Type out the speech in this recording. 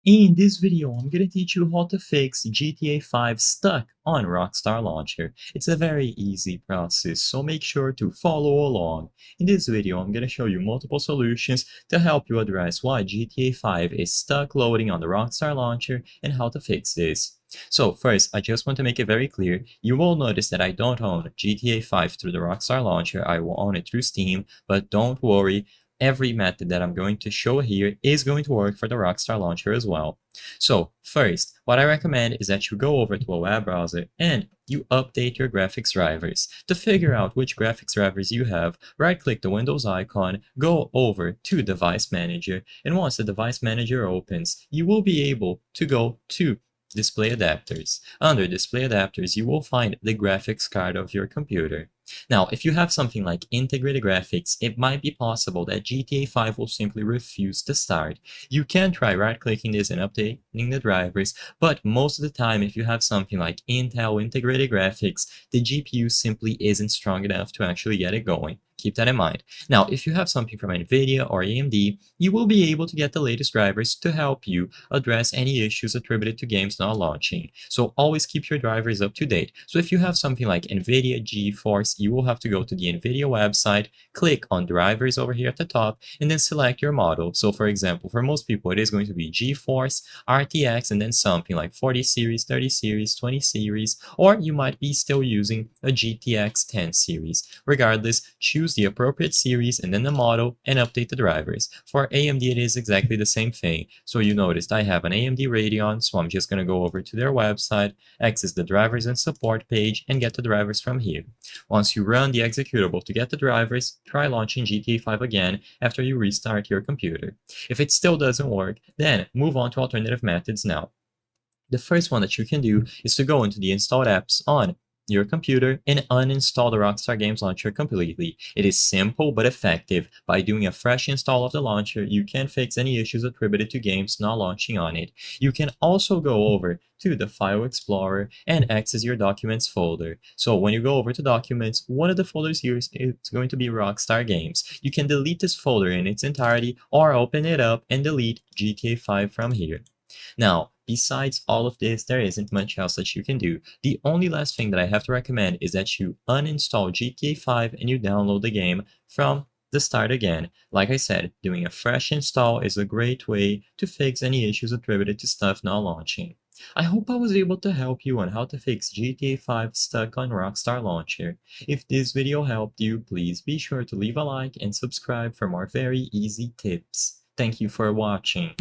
In this video, I'm gonna teach you how to fix GTA 5 stuck on Rockstar Launcher. It's a very easy process, so make sure to follow along. In this video, I'm gonna show you multiple solutions to help you address why GTA 5 is stuck loading on the Rockstar Launcher and how to fix this. So first, I just want to make it very clear, you will notice that I don't own GTA 5 through the Rockstar Launcher, I will own it through Steam, but don't worry, every method that I'm going to show here is going to work for the Rockstar Launcher as well. So first, what I recommend is that you go over to a web browser and you update your graphics drivers. To figure out which graphics drivers you have, right-click the Windows icon, go over to Device Manager, and once the Device Manager opens, you will be able to go to Display Adapters. Under Display Adapters, you will find the graphics card of your computer. Now, if you have something like integrated graphics, it might be possible that GTA 5 will simply refuse to start. You can try right-clicking this and updating the drivers, but most of the time, if you have something like Intel integrated graphics, the GPU simply isn't strong enough to actually get it going. Keep that in mind. Now, if you have something from NVIDIA or AMD, you will be able to get the latest drivers to help you address any issues attributed to games not launching. So always keep your drivers up to date. So if you have something like NVIDIA GeForce, you will have to go to the NVIDIA website, click on drivers over here at the top, and then select your model. So for example, for most people, it is going to be GeForce, RTX, and then something like 40 series, 30 series, 20 series, or you might be still using a GTX 10 series. Regardless, choose the appropriate series and then the model and update the drivers. For AMD, it is exactly the same thing. So you noticed I have an AMD Radeon, so I'm just going to go over to their website, access the drivers and support page, and get the drivers from here. Once you run the executable to get the drivers, try launching GTA 5 again after you restart your computer. If it still doesn't work, then move on to alternative methods now. The first one that you can do is to go into the installed apps on your computer and uninstall the Rockstar Games Launcher completely. It is simple but effective. By doing a fresh install of the launcher, you can fix any issues attributed to games not launching on it. You can also go over to the File Explorer and access your Documents folder. So when you go over to Documents, one of the folders here is going to be Rockstar Games. You can delete this folder in its entirety or open it up and delete GTA 5 from here. Now, besides all of this, there isn't much else that you can do. The only last thing that I have to recommend is that you uninstall GTA 5 and you download the game from the start again. Like I said, doing a fresh install is a great way to fix any issues attributed to stuff not launching. I hope I was able to help you on how to fix GTA 5 stuck on Rockstar Launcher. If this video helped you, please be sure to leave a like and subscribe for more very easy tips. Thank you for watching.